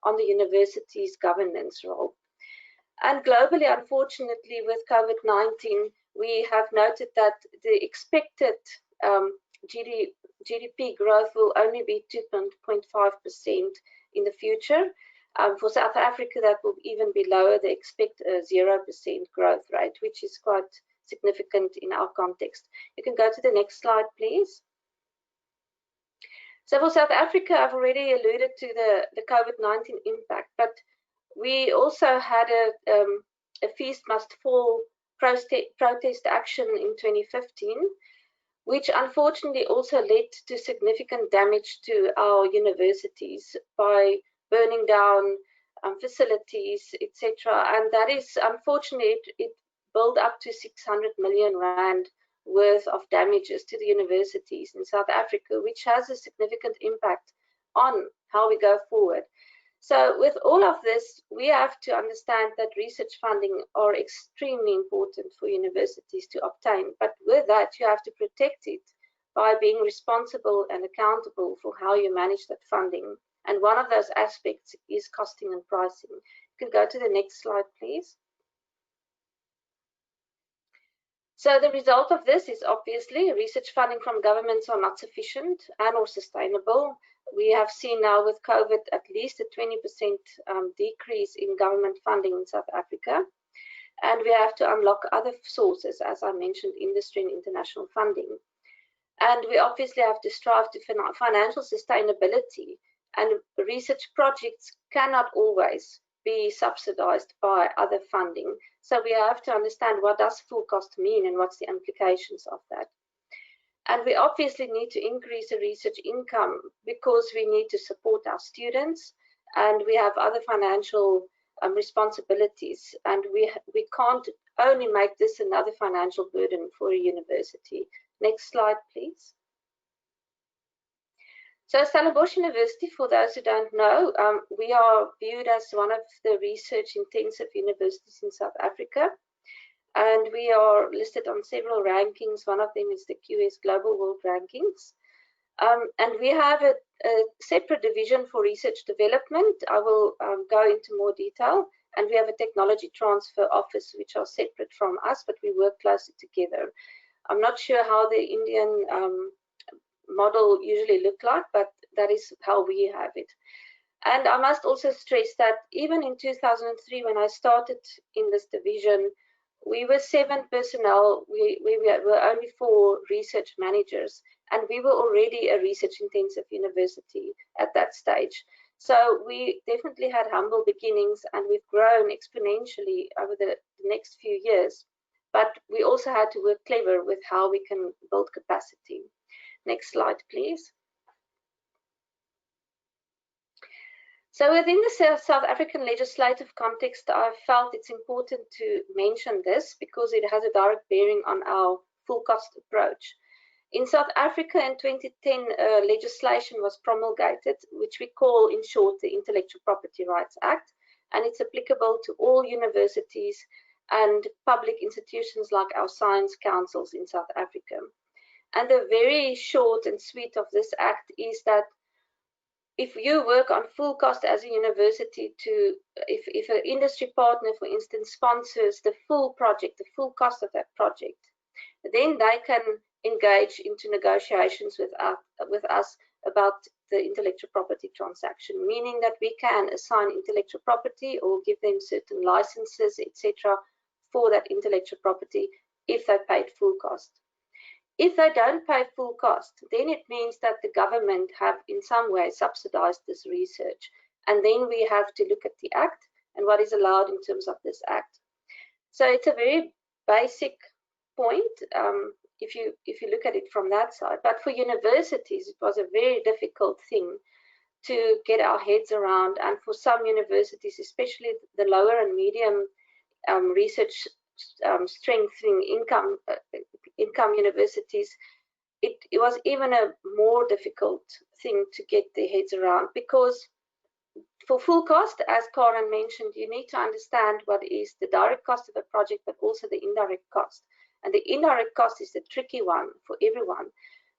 on the university's governance role. And globally, unfortunately, with COVID-19, we have noted that the expected GDP growth will only be 2.5% in the future. For South Africa, that will even be lower. They expect a 0% growth rate, which is quite significant in our context. You can go to the next slide, please. So for South Africa, I've already alluded to the COVID-19 impact, but we also had a feast must fall protest action in 2015, which unfortunately also led to significant damage to our universities by burning down facilities, etc. And that is unfortunately, it built up to 600 million rand worth of damages to the universities in South Africa, which has a significant impact on how we go forward. So with all of this, we have to understand that research funding are extremely important for universities to obtain. But with that, you have to protect it by being responsible and accountable for how you manage that funding. And one of those aspects is costing and pricing. You can go to the next slide, please. So the result of this is obviously research funding from governments are not sufficient and or sustainable. We have seen now with COVID at least a 20% decrease in government funding in South Africa. And we have to unlock other sources, as I mentioned, industry and international funding. And we obviously have to strive to financial sustainability, and research projects cannot always be subsidized by other funding. So we have to understand what does full cost mean and what's the implications of that. And we obviously need to increase the research income because we need to support our students, and we have other financial responsibilities, and we can't only make this another financial burden for a university. Next slide, please. So Stellenbosch University, for those who don't know, we are viewed as one of the research-intensive universities in South Africa, and we are listed on several rankings. One of them is the QS Global World Rankings. And we have a separate division for research development. I will go into more detail. And we have a technology transfer office, which are separate from us, but we work closely together. I'm not sure how the Indian model usually look like, but that is how we have it. And I must also stress that even in 2003, when I started in this division, we were 7 personnel. We were only 4 research managers, and we were already a research-intensive university at that stage. So we definitely had humble beginnings, and we've grown exponentially over the next few years. But we also had to work clever with how we can build capacity. Next slide, please. So within the South African legislative context, I felt it's important to mention this because it has a direct bearing on our full cost approach. In South Africa in 2010, legislation was promulgated, which we call in short the Intellectual Property Rights Act, and it's applicable to all universities and public institutions like our science councils in South Africa. And the very short and sweet of this act is that if you work on full cost as a university, if an industry partner, for instance, sponsors the full project, the full cost of that project, then they can engage into negotiations with us about the intellectual property transaction, meaning that we can assign intellectual property or give them certain licenses, etc., for that intellectual property if they paid full cost. If they don't pay full cost, then it means that the government have in some way subsidized this research. And then we have to look at the act and what is allowed in terms of this act. So it's a very basic point if you look at it from that side. But for universities, it was a very difficult thing to get our heads around. And for some universities, especially the lower and medium research strengthening income universities, it was even a more difficult thing to get their heads around, because for full cost, as Karen mentioned, you need to understand what is the direct cost of a project, but also the indirect cost. And the indirect cost is the tricky one for everyone,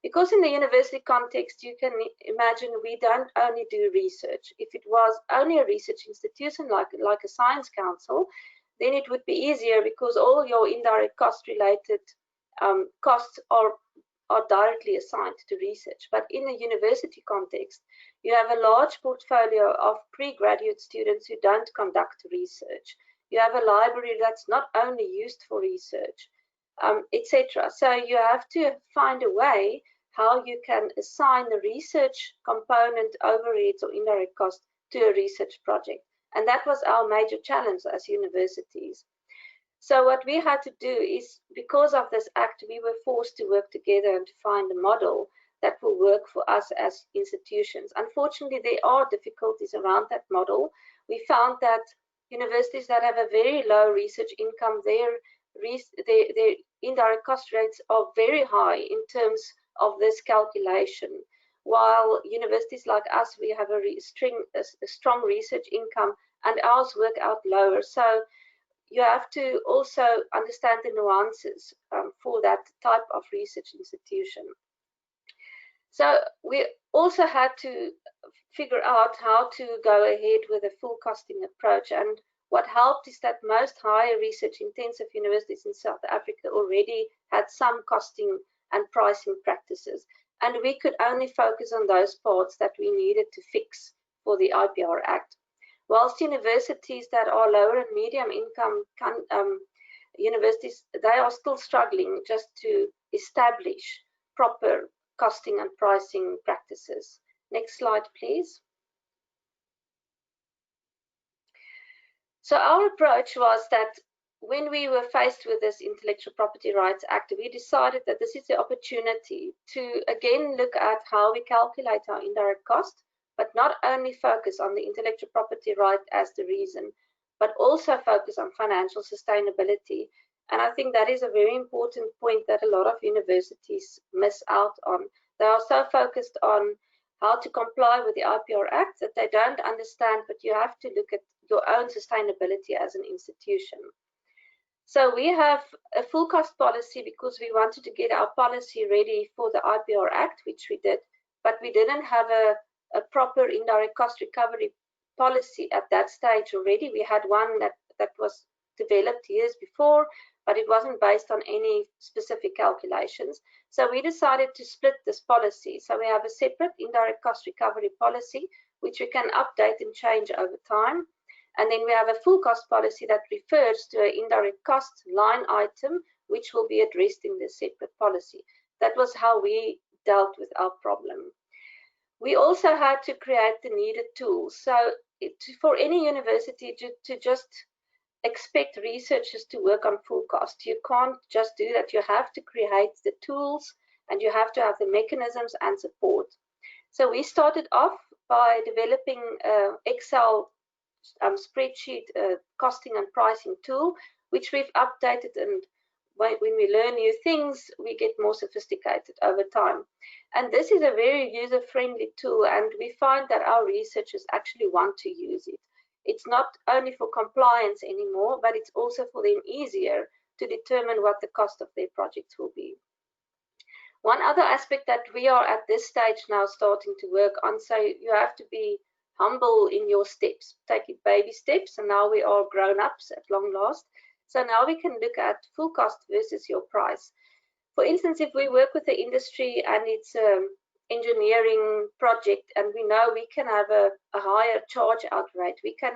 Because in the university context, you can imagine we don't only do research. If it was only a research institution like a science council, then it would be easier because all your indirect cost-related costs are directly assigned to research. But in a university context, you have a large portfolio of pre-graduate students who don't conduct research. You have a library that's not only used for research, etc. So you have to find a way how you can assign the research component overheads or indirect costs to a research project. And that was our major challenge as universities. So what we had to do is, because of this act, we were forced to work together and to find a model that will work for us as institutions. Unfortunately, there are difficulties around that model. We found that universities that have a very low research income, their indirect cost rates are very high in terms of this calculation. While universities like us, we have a strong research income and ours work out lower. So you have to also understand the nuances for that type of research institution. So we also had to figure out how to go ahead with a full costing approach. And what helped is that most higher research intensive universities in South Africa already had some costing and pricing practices. And we could only focus on those parts that we needed to fix for the IPR Act. Whilst universities that are lower and medium income universities, they are still struggling just to establish proper costing and pricing practices. Next slide, please. So our approach was that when we were faced with this Intellectual Property Rights Act, we decided that this is the opportunity to again look at how we calculate our indirect cost, but not only focus on the intellectual property right as the reason, but also focus on financial sustainability. And I think that is a very important point that a lot of universities miss out on. They are so focused on how to comply with the IPR Act that they don't understand, but you have to look at your own sustainability as an institution. So we have a full cost policy because we wanted to get our policy ready for the IPR Act, which we did, but we didn't have a proper indirect cost recovery policy at that stage already. We had one that was developed years before, but it wasn't based on any specific calculations. So we decided to split this policy. So we have a separate indirect cost recovery policy, which we can update and change over time. And then we have a full cost policy that refers to an indirect cost line item, which will be addressed in this separate policy. That was how we dealt with our problem. We also had to create the needed tools. So for any university to just expect researchers to work on full cost, you can't just do that. You have to create the tools and you have to have the mechanisms and support. So we started off by developing Excel spreadsheet costing and pricing tool, which we've updated, and when we learn new things, we get more sophisticated over time. And this is a very user-friendly tool, and we find that our researchers actually want to use it. It's not only for compliance anymore, but it's also for them easier to determine what the cost of their projects will be. One other aspect that we are at this stage now starting to work on, so you have to be humble in your steps, taking baby steps, and now we are grown-ups at long last. So now we can look at full cost versus your price. For instance, if we work with the industry and it's an engineering project and we know we can have a higher charge out rate, we can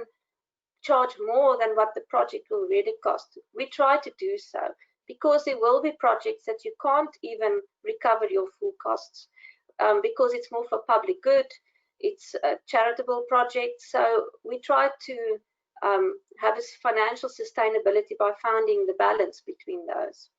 charge more than what the project will really cost. We try to do so because there will be projects that you can't even recover your full costs because it's more for public good, it's a charitable project. So we try to have a financial sustainability by finding the balance between those.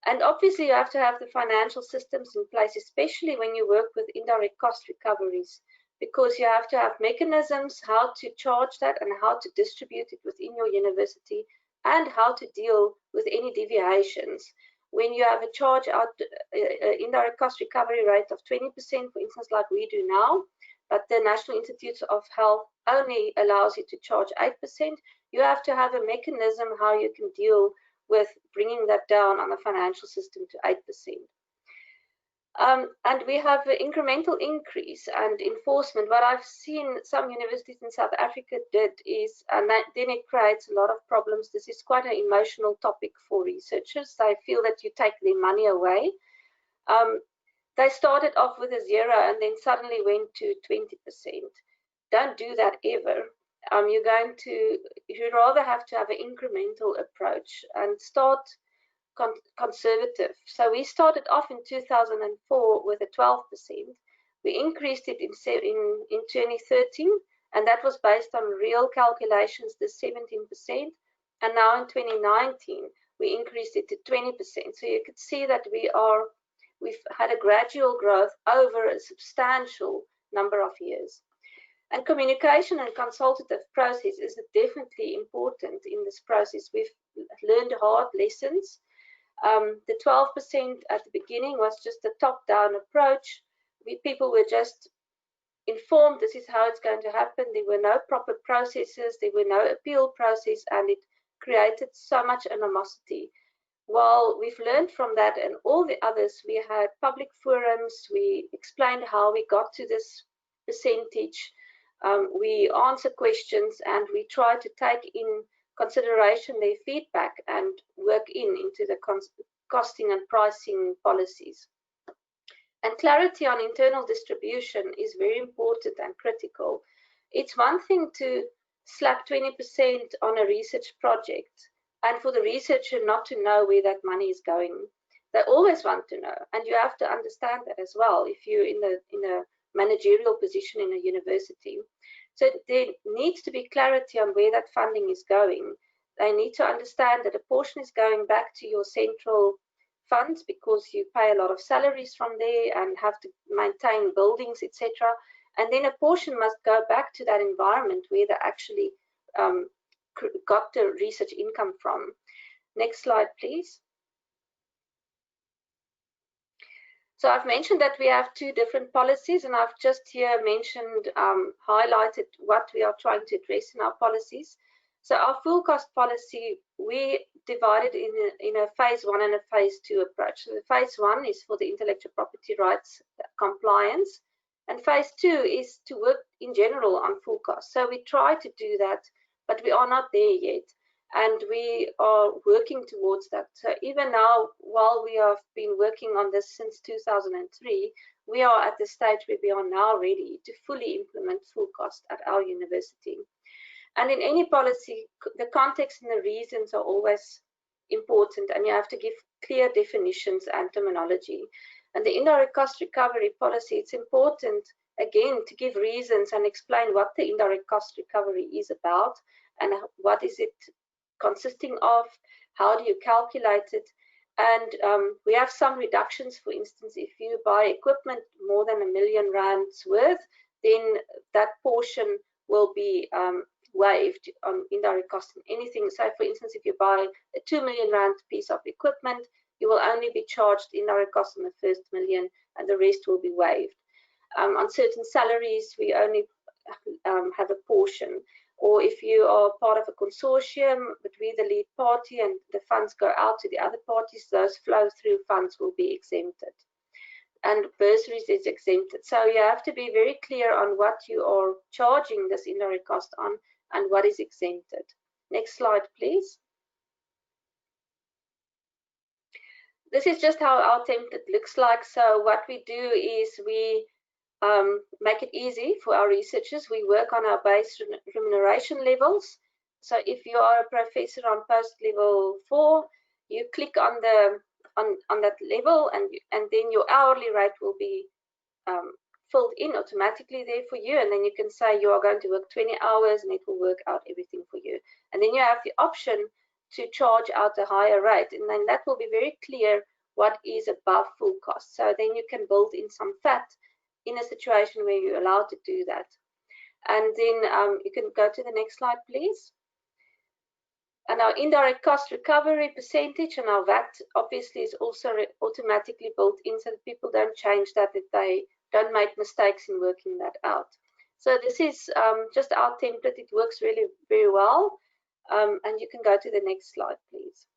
And obviously you have to have the financial systems in place, especially when you work with indirect cost recoveries, because you have to have mechanisms how to charge that and how to distribute it within your university and how to deal with any deviations. When you have a charge out indirect cost recovery rate of 20%, for instance, like we do now, but the National Institutes of Health only allows you to charge 8%, you have to have a mechanism how you can deal with bringing that down on the financial system to 8%. And we have an incremental increase and enforcement. What I've seen some universities in South Africa did is, and then it creates a lot of problems. This is quite an emotional topic for researchers. They feel that you take their money away. They started off with a 0 and then suddenly went to 20%. Don't do that ever. You'd rather have to have an incremental approach and start conservative. So we started off in 2004 with a 12%. We increased it in 2013, and that was based on real calculations, the 17%. And now in 2019, we increased it to 20%. So you could see that we've had a gradual growth over a substantial number of years. And communication and consultative process is definitely important in this process. We've learned hard lessons. The 12% at the beginning was just a top-down approach. People were just informed this is how it's going to happen. There were no proper processes, there were no appeal process, and it created so much animosity. While we've learned from that and all the others, we had public forums, we explained how we got to this percentage, we answer questions, and we try to take in consideration their feedback and work into the costing and pricing policies. And clarity on internal distribution is very important and critical. It's one thing to slap 20% on a research project and for the researcher not to know where that money is going. They always want to know, and you have to understand that as well if you're in a managerial position in a university. So there needs to be clarity on where that funding is going. They need to understand that a portion is going back to your central funds because you pay a lot of salaries from there and have to maintain buildings, etc. And then a portion must go back to that environment where they actually got the research income from. Next slide, please. So I've mentioned that we have 2 different policies, and I've just here mentioned, highlighted what we are trying to address in our policies. So our full cost policy, we divided in a phase 1 and a phase 2 approach. So the phase 1 is for the intellectual property rights compliance, and phase 2 is to work in general on full cost. So we try to do that, but we are not there yet. And we are working towards that. So even now, while we have been working on this since 2003, we are at the stage where we are now ready to fully implement full cost at our university. And in any policy, the context and the reasons are always important, and you have to give clear definitions and terminology. And the indirect cost recovery policy, it's important, again, to give reasons and explain what the indirect cost recovery is about and what is it consisting of, how do you calculate it, and we have some reductions. For instance, if you buy equipment more than R1 million worth, then that portion will be waived on indirect cost and anything. So for instance, if you buy a R2 million piece of equipment, you will only be charged indirect cost on the first million and the rest will be waived. On certain salaries, we only have a portion. Or if you are part of a consortium, but we're the lead party and the funds go out to the other parties, those flow-through funds will be exempted. And bursaries is exempted. So you have to be very clear on what you are charging this indirect cost on and what is exempted. Next slide, please. This is just how our template looks like. So what we do is we make it easy for our researchers. We work on our base remuneration levels. So if you are a professor on post level 4, you click on that level, and then your hourly rate will be filled in automatically there for you, and then you can say you are going to work 20 hours and it will work out everything for you. And then you have the option to charge out a higher rate, and then that will be very clear what is above full cost. So then you can build in some fat in a situation where you're allowed to do that. And then you can go to the next slide, please. And our indirect cost recovery percentage and our VAT obviously is also automatically built in, so that people don't change that, if they don't make mistakes in working that out. So this is just our template. It works really very well. And you can go to the next slide, please.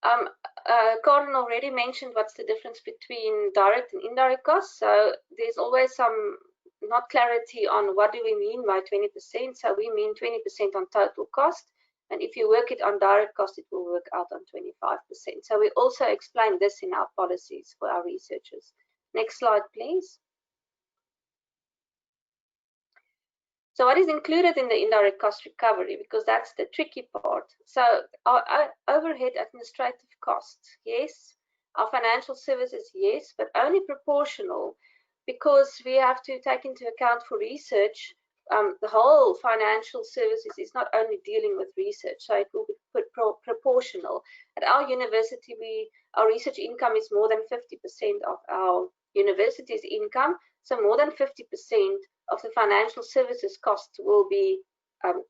Karen already mentioned what's the difference between direct and indirect costs. So there's always some not clarity on what do we mean by 20%. So we mean 20% on total cost. And if you work it on direct cost, it will work out on 25%. So we also explain this in our policies for our researchers. Next slide, please. So what is included in the indirect cost recovery? Because that's the tricky part. So our overhead administrative costs, yes. Our financial services, yes, but only proportional, because we have to take into account for research, the whole financial services is not only dealing with research, so it will be proportional. At our university, our research income is more than 50% of our university's income, so more than 50% of the financial services costs will be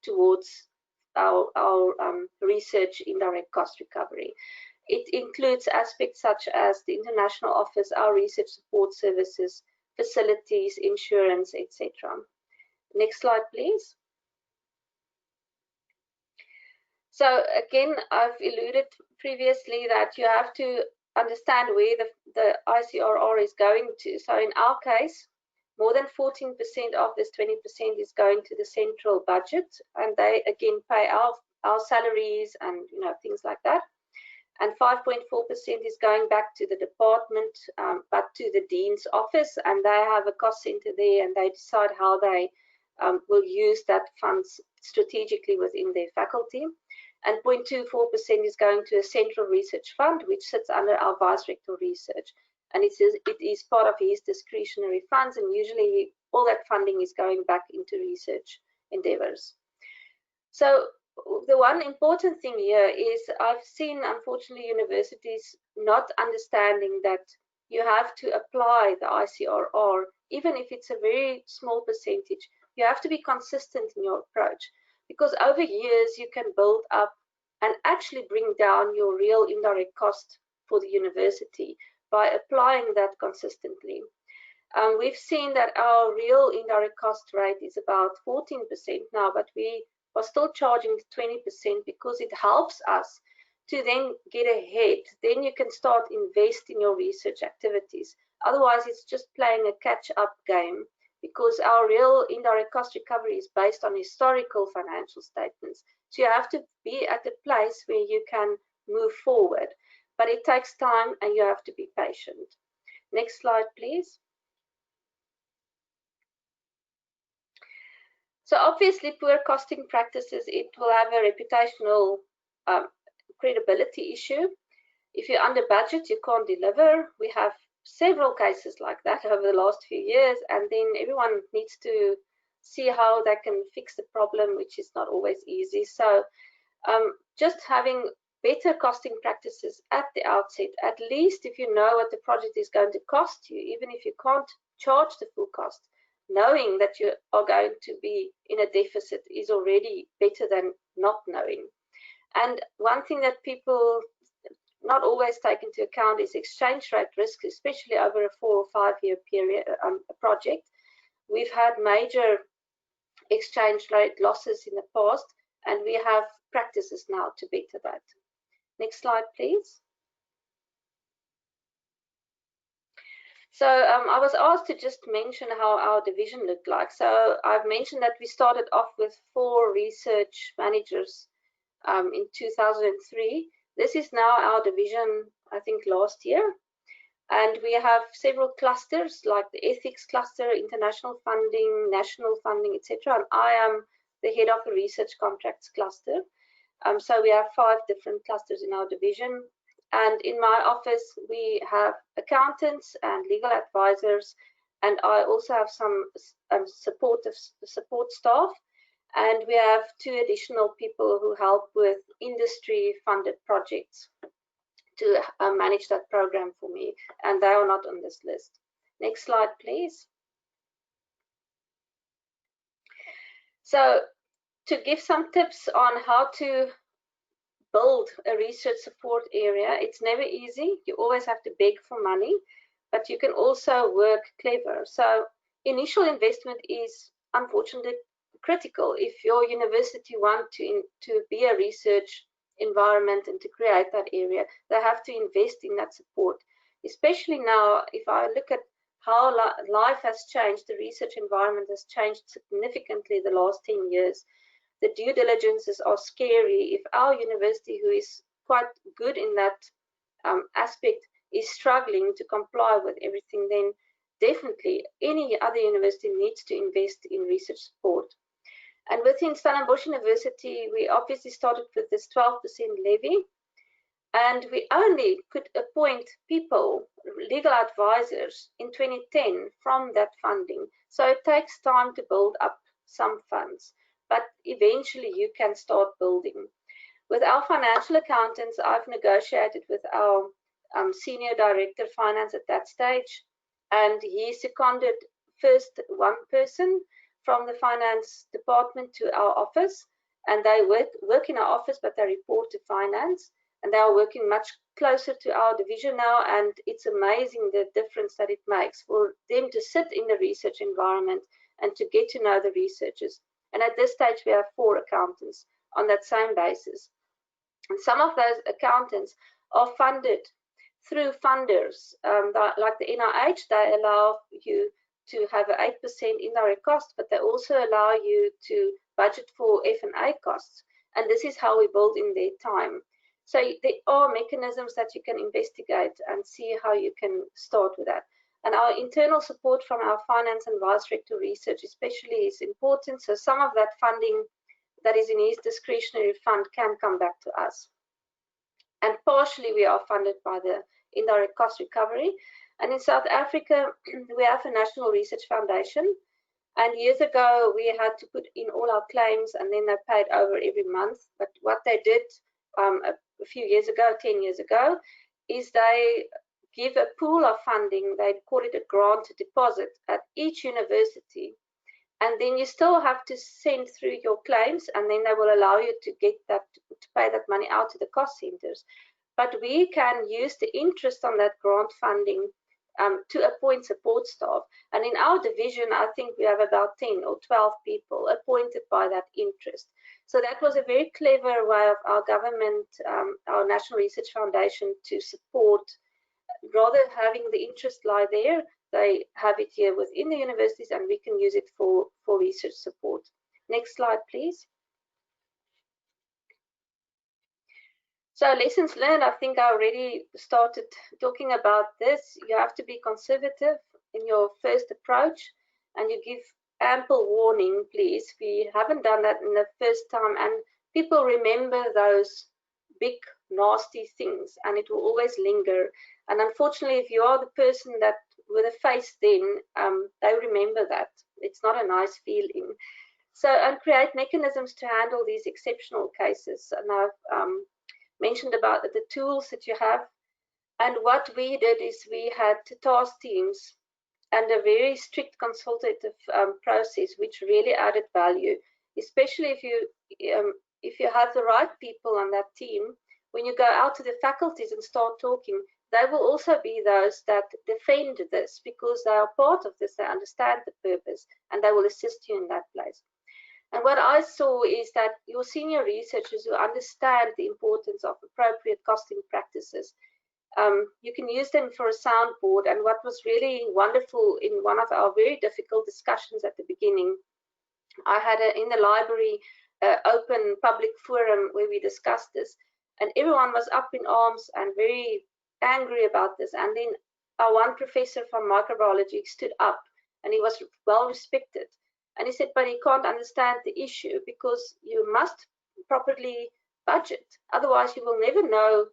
towards our research indirect cost recovery. It includes aspects such as the international office, our research support services, facilities, insurance, etc. Next slide, please. So again, I've alluded previously that you have to understand where the ICRR is going to. So in our case, more than 14% of this 20% is going to the central budget, and they again pay our salaries and things like that. And 5.4% is going back to the department, but to the dean's office, and they have a cost center there, and they decide how they will use that funds strategically within their faculty. And 0.24% is going to a central research fund, which sits under our vice-rector research. And it is part of his discretionary funds, and usually all that funding is going back into research endeavors. So the one important thing here is I've seen, unfortunately, universities not understanding that you have to apply the ICRR, even if it's a very small percentage. You have to be consistent in your approach, because over years you can build up and actually bring down your real indirect cost for the university by applying that consistently. We've seen that our real indirect cost rate is about 14% now, but we are still charging 20% because it helps us to then get ahead. Then you can start invest in your research activities. Otherwise, it's just playing a catch-up game, because our real indirect cost recovery is based on historical financial statements. So you have to be at a place where you can move forward, but it takes time and you have to be patient. Next slide, please. So obviously, poor costing practices, it will have a reputational credibility issue. If you're under budget, you can't deliver. We have several cases like that over the last few years, and then everyone needs to see how they can fix the problem, which is not always easy. So just having better costing practices at the outset, at least if you know what the project is going to cost you, even if you can't charge the full cost, knowing that you are going to be in a deficit is already better than not knowing. And one thing that people not always take into account is exchange rate risk, especially over a 4 or 5 year period project. We've had major exchange rate losses in the past, and we have practices now to better that. Next slide, please. So I was asked to just mention how our division looked like. So I've mentioned that we started off with 4 research managers in 2003. This is now our division, I think, last year. And we have several clusters, like the ethics cluster, international funding, national funding, etc. And I am the head of the research contracts cluster. So we have 5 different clusters in our division. And in my office, we have accountants and legal advisors. And I also have some support staff. And we have 2 additional people who help with industry-funded projects to manage that program for me, and they are not on this list. Next slide, please. So to give some tips on how to build a research support area, it's never easy. You always have to beg for money, but you can also work clever. So initial investment is unfortunately critical if your university wants to be a research environment and to create that area, they have to invest in that support. Especially now, if I look at how life has changed, the research environment has changed significantly the last 10 years. The due diligences are scary. If our university, who is quite good in that aspect, is struggling to comply with everything, then definitely any other university needs to invest in research support. And within Stellenbosch University, we obviously started with this 12% levy, and we only could appoint people, legal advisors, in 2010 from that funding. So it takes time to build up some funds, but eventually you can start building. With our financial accountants, I've negotiated with our senior director finance at that stage, and he seconded first one person from the finance department to our office, and they work in our office, but they report to finance, and they are working much closer to our division now, and it's amazing the difference that it makes for them to sit in the research environment and to get to know the researchers. And at this stage, we have 4 accountants on that same basis. And some of those accountants are funded through funders, like the NIH. They allow you to have an 8% indirect cost, but they also allow you to budget for F&A costs. And this is how we build in their time. So there are mechanisms that you can investigate and see how you can start with that. And our internal support from our finance and vice rector research especially is important. So some of that funding that is in his discretionary fund can come back to us. And partially we are funded by the indirect cost recovery. And in South Africa, we have a National Research Foundation. And years ago, we had to put in all our claims, and then they paid over every month. But what they did a few years ago, 10 years ago, is they give a pool of funding. They call it a grant deposit at each university. And then you still have to send through your claims, and then they will allow you to get that, to pay that money out to the cost centers. But we can use the interest on that grant funding to appoint support staff. And in our division, I think we have about 10 or 12 people appointed by that interest. So that was a very clever way of our government, our National Research Foundation, to support, rather having the interest lie there, they have it here within the universities, and we can use it for research support. Next slide, please. So lessons learned, I think I already started talking about this. You have to be conservative in your first approach, and you give ample warning, please. We haven't done that in the first time, and people remember those big, nasty things, and it will always linger. And unfortunately, if you are the person that with a face, then they remember that. It's not a nice feeling. So, and create mechanisms to handle these exceptional cases. And I've mentioned about the tools that you have. And what we did is we had task teams and a very strict consultative process, which really added value, especially if you have the right people on that team. When you go out to the faculties and start talking, they will also be those that defend this, because they are part of this, they understand the purpose, and they will assist you in that place. And what I saw is that your senior researchers who understand the importance of appropriate costing practices, you can use them for a soundboard. And what was really wonderful in one of our very difficult discussions at the beginning, I had in the library open public forum where we discussed this, and everyone was up in arms and very angry about this. And then our one professor from microbiology stood up, and he was well respected. And he said, but he can't understand the issue, because you must properly budget. Otherwise, you will never know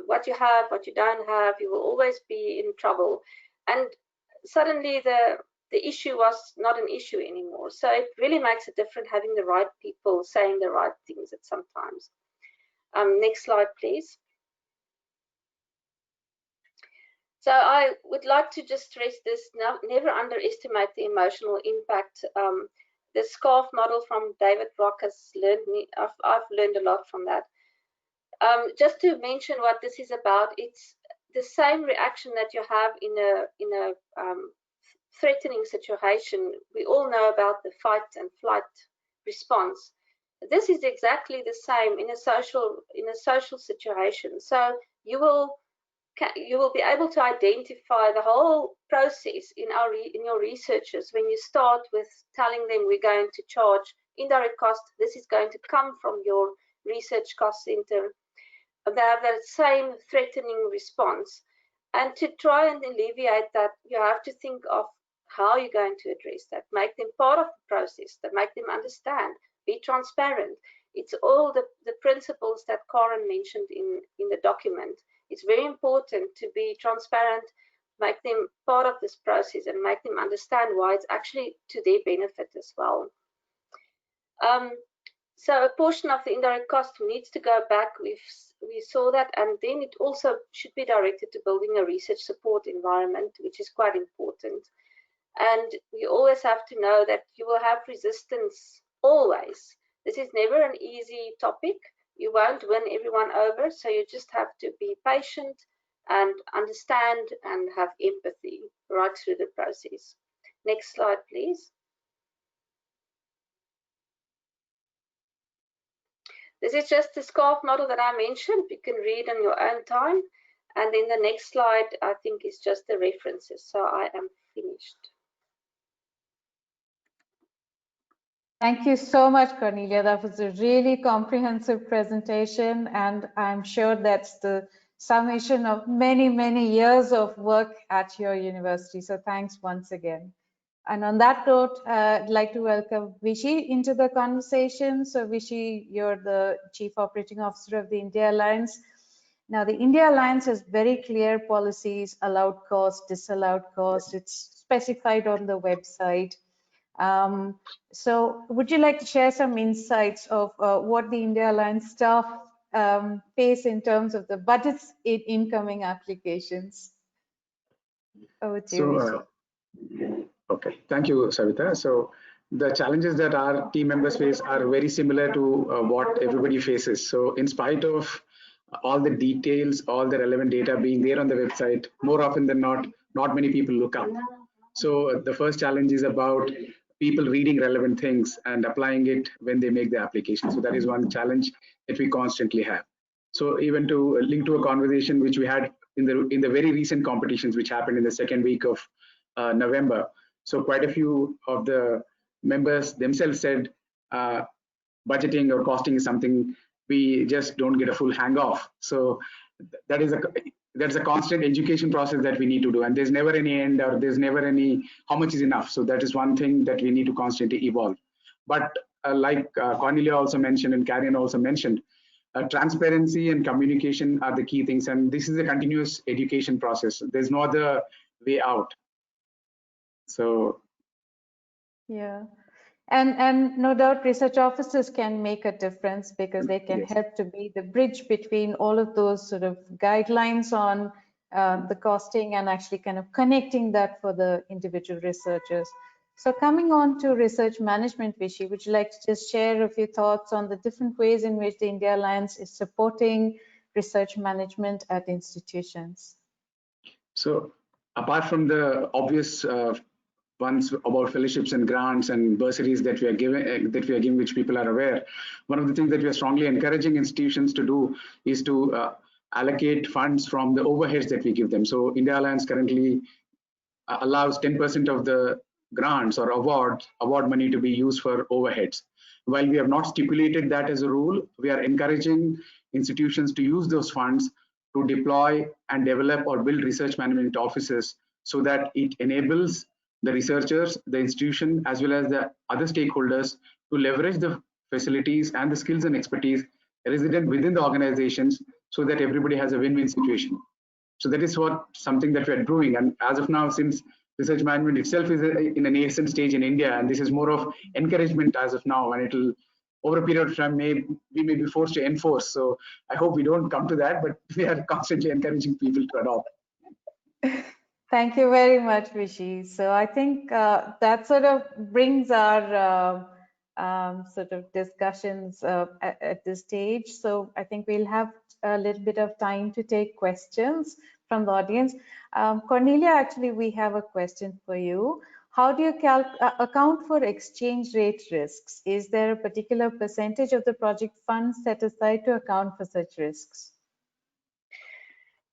what you have, what you don't have. You will always be in trouble. And suddenly the issue was not an issue anymore. So it really makes a difference having the right people saying the right things at some times. Next slide, please. So I would like to just stress this, never underestimate the emotional impact. The SCARF model from David Rock has learned me, I've learned a lot from that. Just to mention what this is about, it's the same reaction that you have in a threatening situation. We all know about the fight and flight response. This is exactly the same in a social situation. So you will be able to identify the whole process in your researchers when you start with telling them we're going to charge indirect cost. This is going to come from your research cost center. They have that same threatening response. And to try and alleviate that, you have to think of how you're going to address that. Make them part of the process, that make them understand, be transparent. It's all the principles that Karen mentioned in the document. It's very important to be transparent, make them part of this process, and make them understand why it's actually to their benefit as well. So a portion of the indirect cost needs to go back. We saw that, and then it also should be directed to building a research support environment, which is quite important. And we always have to know that you will have resistance always. This is never an easy topic. You won't win everyone over, so you just have to be patient and understand and have empathy right through the process. Next slide, please. This is just the SCARF model that I mentioned. You can read on your own time. And then the next slide, I think, is just the references. So I am finished. Thank you so much, Cornelia. That was a really comprehensive presentation, and I'm sure that's the summation of many, many years of work at your university. So thanks once again. And on that note, I'd like to welcome Vichy into the conversation. So Vichy, you're the Chief Operating Officer of the India Alliance. Now, the India Alliance has very clear policies, allowed cost, disallowed cost. It's specified on the website. So would you like to share some insights of what the India Alliance staff face in terms of the budgets in incoming applications? Over to you. Okay, thank you, Savita. So the challenges that our team members face are very similar to what everybody faces. So in spite of all the details, all the relevant data being there on the website, more often than not many people look up. So the first challenge is about people reading relevant things and applying it when they make the application. So that is one challenge that we constantly have. So even to link to a conversation which we had in the very recent competitions which happened in the second week of November. So quite a few of the members themselves said budgeting or costing is something we just don't get a full hang of. So that's a constant education process that we need to do, and there's never any end, or there's never any how much is enough. So that is one thing that we need to constantly evolve. But like Cornelia also mentioned and Karen also mentioned, transparency and communication are the key things, and this is a continuous education process. There's no other way out. So yeah, and no doubt research officers can make a difference, because they can yes. help to be the bridge between all of those sort of guidelines on the costing and actually kind of connecting that for the individual researchers. So coming on to research management, Vichy, would you like to just share a few thoughts on the different ways in which the India Alliance is supporting research management at institutions? So apart from the obvious ones about fellowships and grants and bursaries that we are giving, which people are aware, one of the things that we are strongly encouraging institutions to do is to allocate funds from the overheads that we give them. So India Alliance currently allows 10% of the grants or award money to be used for overheads. While we have not stipulated that as a rule, we are encouraging institutions to use those funds to deploy and develop or build research management offices, so that it enables the researchers, the institution, as well as the other stakeholders to leverage the facilities and the skills and expertise resident within the organizations, so that everybody has a win-win situation. So that is something that we are doing. And as of now, since research management itself is in a nascent stage in India, and this is more of encouragement as of now, and it'll over a period of time we may be forced to enforce. So I hope we don't come to that, but we are constantly encouraging people to adopt. Thank you very much, Vichy. So I think that sort of brings our sort of discussions at this stage. So I think we'll have a little bit of time to take questions from the audience. Cornelia, actually, we have a question for you. how do you account for exchange rate risks? Is there a particular percentage of the project funds set aside to account for such risks?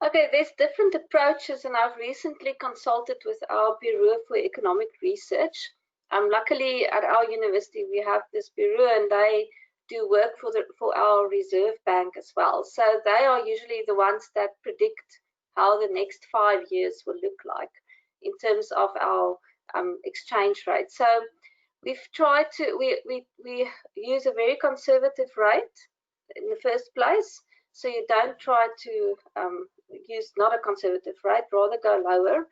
Okay, there's different approaches, and I've recently consulted with our Bureau for Economic Research. Luckily, at our university, we have this bureau, and they do work for our reserve bank as well. So they are usually the ones that predict how the next 5 years will look like in terms of our exchange rate. So we've tried to, we use a very conservative rate in the first place. So you don't try to use not a conservative rate, rather go lower.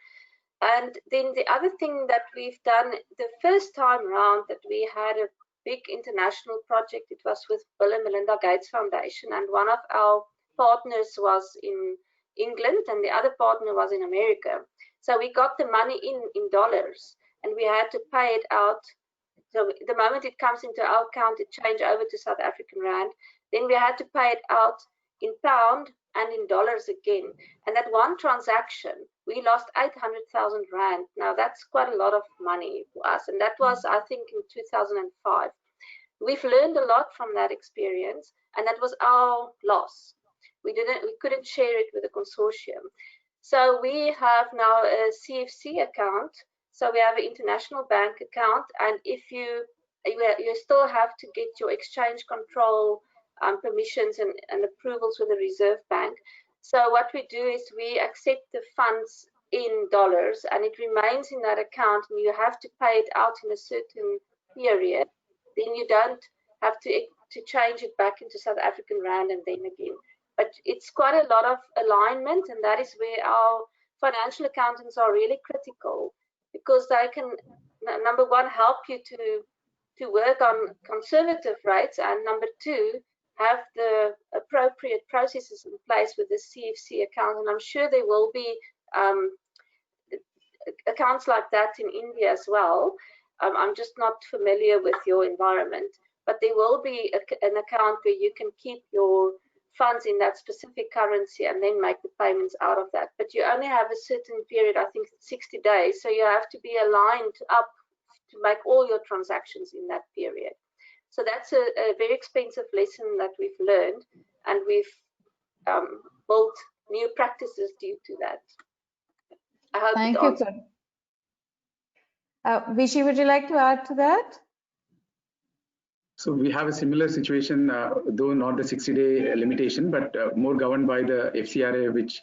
And then the other thing that we've done, the first time around that we had a big international project, it was with Bill and Melinda Gates Foundation, and one of our partners was in England and the other partner was in America. So we got the money in dollars and we had to pay it out. So the moment it comes into our account, it changed over to South African rand. Then we had to pay it out in pound and in dollars again. And that one transaction, we lost 800,000 rand. Now that's quite a lot of money for us. And that was, I think, in 2005. We've learned a lot from that experience, and that was our loss. We couldn't share it with the consortium. So we have now a CFC account. So we have an international bank account, and if you still have to get your exchange control permissions and approvals with the Reserve Bank. So what we do is we accept the funds in dollars and it remains in that account, and you have to pay it out in a certain period. Then you don't have to change it back into South African rand and then again. But it's quite a lot of alignment, and that is where our financial accountants are really critical, because they can, number one, help you to work on conservative rates, and number two, have the appropriate processes in place with the CFC account. And I'm sure there will be accounts like that in India as well. I'm just not familiar with your environment, but there will be an account where you can keep your funds in that specific currency and then make the payments out of that. But you only have a certain period, I think 60 days, so you have to be aligned up to make all your transactions in that period. So that's a very expensive lesson that we've learned, and we've built new practices due to that. I hope Thank you. Vichy, would you like to add to that? So we have a similar situation, though not the 60-day limitation, but more governed by the FCRA, which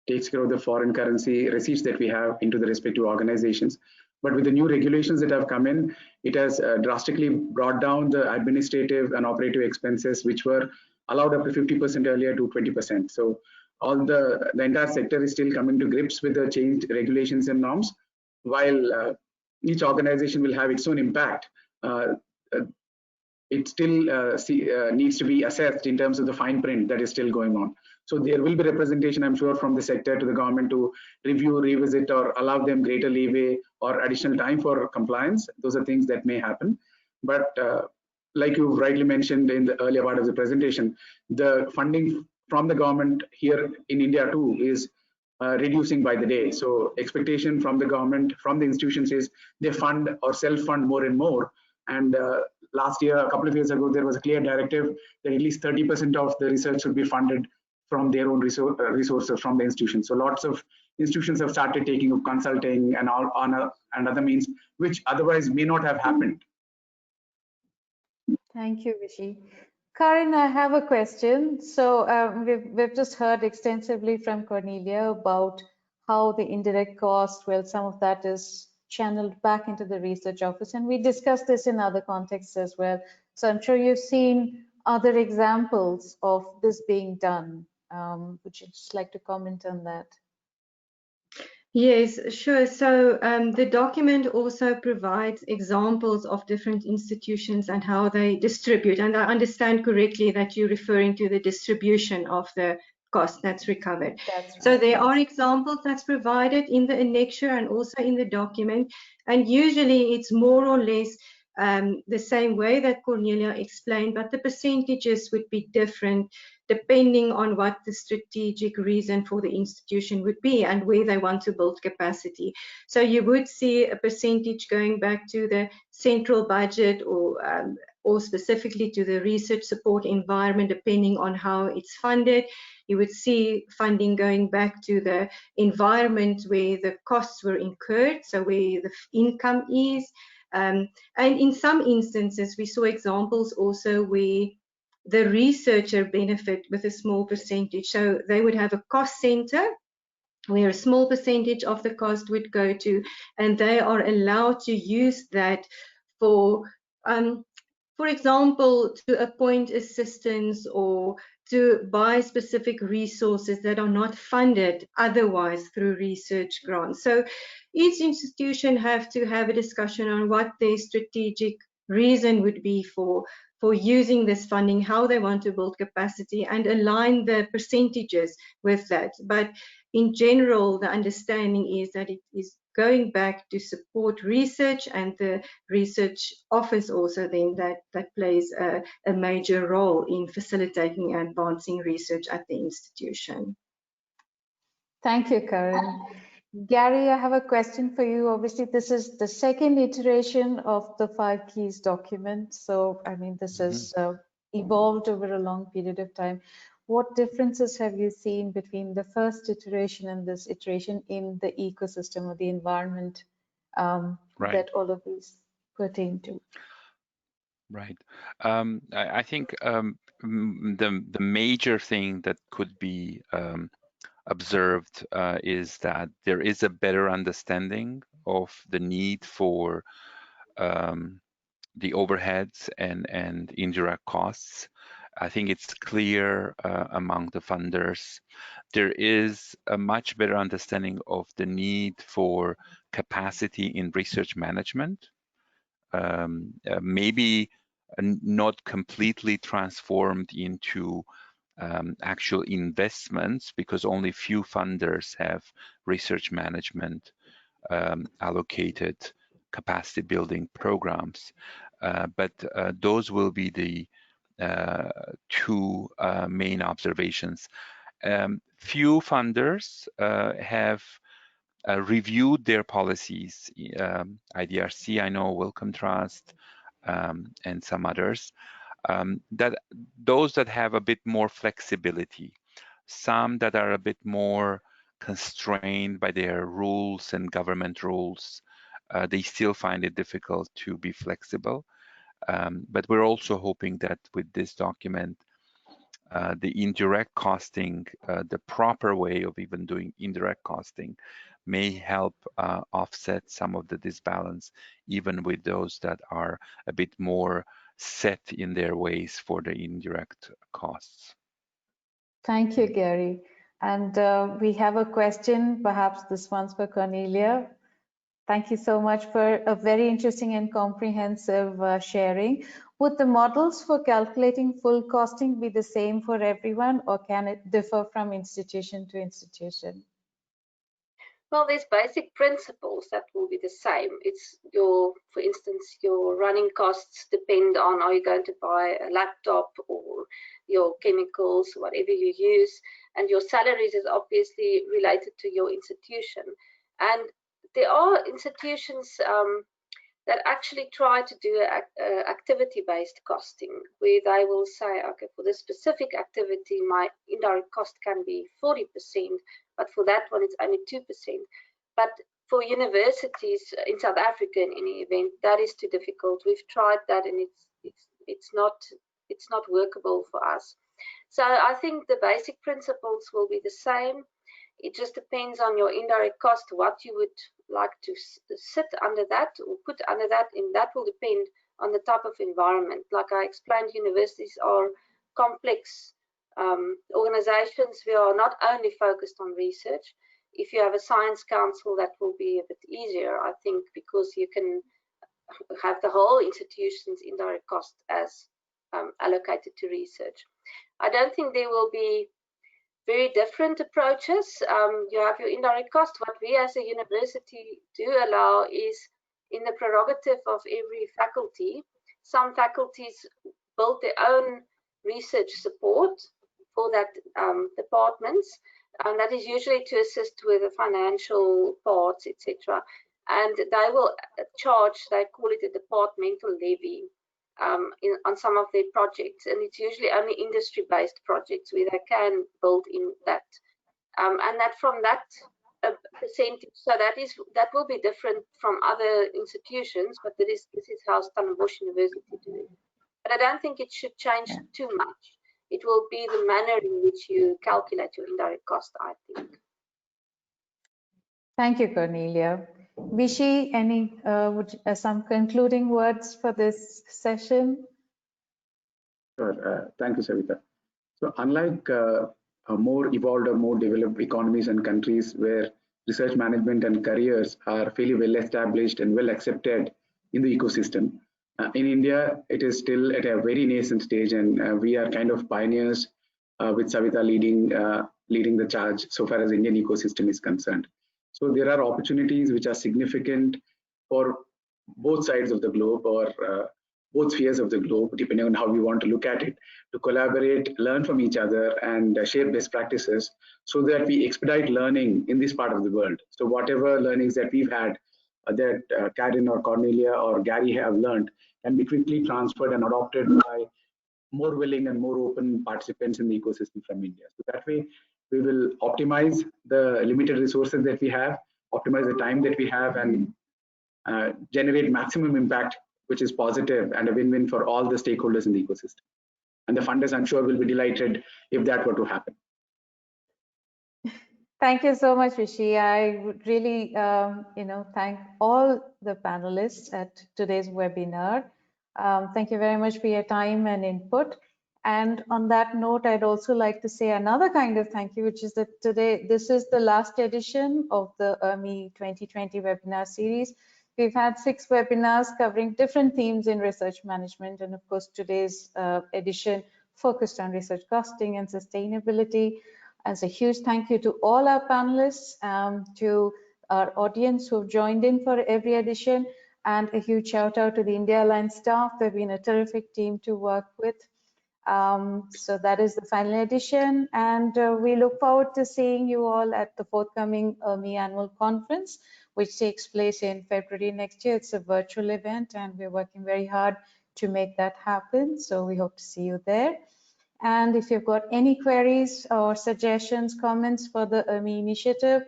takes care of the foreign currency receipts that we have into the respective organizations. But with the new regulations that have come in, it has drastically brought down the administrative and operative expenses, which were allowed up to 50% earlier to 20%. So all the entire sector is still coming to grips with the changed regulations and norms, while each organization will have its own impact. It still needs to be assessed in terms of the fine print that is still going on. So there will be representation, I'm sure, from the sector to the government to review, revisit, or allow them greater leeway or additional time for compliance. Those are things that may happen. But like you rightly mentioned in the earlier part of the presentation, the funding from the government here in India too is reducing by the day. So expectation from the government, from the institutions is they fund or self-fund more and more. And last year, a couple of years ago, there was a clear directive that at least 30% of the research should be funded from their own resources from the institutions. So lots of institutions have started taking up consulting and and other means, which otherwise may not have happened. Thank you, Vichy. Karin, I have a question. So we've just heard extensively from Cornelia about how the indirect cost, well, some of that is channeled back into the research office, and we discussed this in other contexts as well. So I'm sure you've seen other examples of this being done. Would you just like to comment on that? Yes, sure. So the document also provides examples of different institutions and how they distribute. And I understand correctly that you're referring to the distribution of the cost that's recovered. That's right. So there are examples that's provided in the annexure and also in the document. And usually it's more or less the same way that Cornelia explained, but the percentages would be different depending on what the strategic reason for the institution would be and where they want to build capacity. So you would see a percentage going back to the central budget or specifically to the research support environment, depending on how it's funded. You would see funding going back to the environment where the costs were incurred, so where the income is. And in some instances, we saw examples also where the researcher benefit with a small percentage. So they would have a cost center where a small percentage of the cost would go to, and they are allowed to use that for example, to appoint assistants or to buy specific resources that are not funded otherwise through research grants. So each institution have to have a discussion on what their strategic reason would be for using this funding, how they want to build capacity, and align the percentages with that. But in general, the understanding is that it is going back to support research, and the research office also then that plays a major role in facilitating and advancing research at the institution. Thank you, Karen. Gary, I have a question for you. Obviously, this is the second iteration of the 5 Keys document. So, I mean, this has evolved over a long period of time. What differences have you seen between the first iteration and this iteration in the ecosystem or the environment that all of these pertain to? Right. I think the major thing that could be observed is that there is a better understanding of the need for the overheads and indirect costs. I think it's clear among the funders. There is a much better understanding of the need for capacity in research management. Maybe not completely transformed into actual investments, because only few funders have research management allocated capacity building programs. But those will be the 2 main observations. Few funders have reviewed their policies, IDRC, I know, Wellcome Trust, and some others, that those that have a bit more flexibility, some that are a bit more constrained by their rules and government rules, they still find it difficult to be flexible. But we're also hoping that with this document, the indirect costing, the proper way of even doing indirect costing, may help offset some of the disbalance, even with those that are a bit more set in their ways for the indirect costs. Thank you, Gary. And we have a question, perhaps this one's for Cornelia. Thank you so much for a very interesting and comprehensive sharing. Would the models for calculating full costing be the same for everyone, or can it differ from institution to institution? Well, there's basic principles that will be the same. It's your, for instance, your running costs depend on, are you going to buy a laptop or your chemicals, whatever you use, and your salaries is obviously related to your institution. And there are institutions that actually try to do activity-based costing, where they will say, okay, for this specific activity, my indirect cost can be 40%, but for that one, it's only 2%. But for universities in South Africa, in any event, that is too difficult. We've tried that, and it's not workable for us. So I think the basic principles will be the same. It just depends on your indirect cost, what you would like to sit under that or put under that, and that will depend on the type of environment. Like I explained, universities are complex organizations. We are not only focused on research. If you have a science council, that will be a bit easier, I think, because you can have the whole institution's indirect cost as allocated to research. I don't think there will be very different approaches. You have your indirect cost. What we as a university do allow is in the prerogative of every faculty. Some faculties build their own research support for that departments, and that is usually to assist with the financial parts, etc. And they will charge, they call it a departmental levy on some of their projects, and it's usually only industry-based projects where they can build in that, and that from that percentage. So that will be different from other institutions, but this is how Stellenbosch University do it. But I don't think it should change too much. It will be the manner in which you calculate your indirect cost, I think. Thank you, Cornelia. Vichy, any some concluding words for this session? Sure. Thank you, Savita. So unlike more evolved or more developed economies and countries where research management and careers are fairly well established and well accepted in the ecosystem, in India, it is still at a very nascent stage, and we are kind of pioneers with Savita leading the charge so far as the Indian ecosystem is concerned. So there are opportunities which are significant for both sides of the globe, or both spheres of the globe, depending on how we want to look at it, to collaborate, learn from each other, and share best practices so that we expedite learning in this part of the world. So whatever learnings that we've had, that Karen or Cornelia or Gary have learned, can be quickly transferred and adopted by more willing and more open participants in the ecosystem from India. So that way, we will optimize the limited resources that we have, optimize the time that we have, and generate maximum impact, which is positive and a win-win for all the stakeholders in the ecosystem. And the funders, I'm sure, will be delighted if that were to happen. Thank you so much, Vichy. I would really, thank all the panelists at today's webinar. Thank you very much for your time and input. And on that note, I'd also like to say another kind of thank you, which is that today, this is the last edition of the IRMI 2020 webinar series. We've had 6 webinars covering different themes in research management. And of course, today's edition focused on research costing and sustainability. As a huge thank you to all our panelists, to our audience who've joined in for every edition, and a huge shout out to the India Alliance staff. They've been a terrific team to work with. So that is the final edition, and we look forward to seeing you all at the forthcoming IRMI annual conference, which takes place in February next year. It's a virtual event, and we're working very hard to make that happen. So we hope to see you there. And if you've got any queries or suggestions, comments for the IRMI initiative,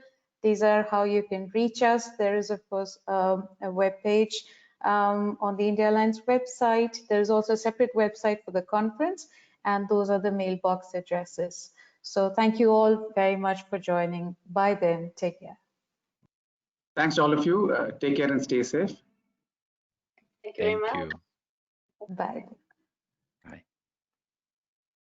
these are how you can reach us. There is, of course, a web page on the India Alliance website. There's also a separate website for the conference, and those are the mailbox addresses. So thank you all very much for joining. Bye then. Take care. Thanks to all of you. Take care and stay safe. Thank you very much. Thank you. Bye.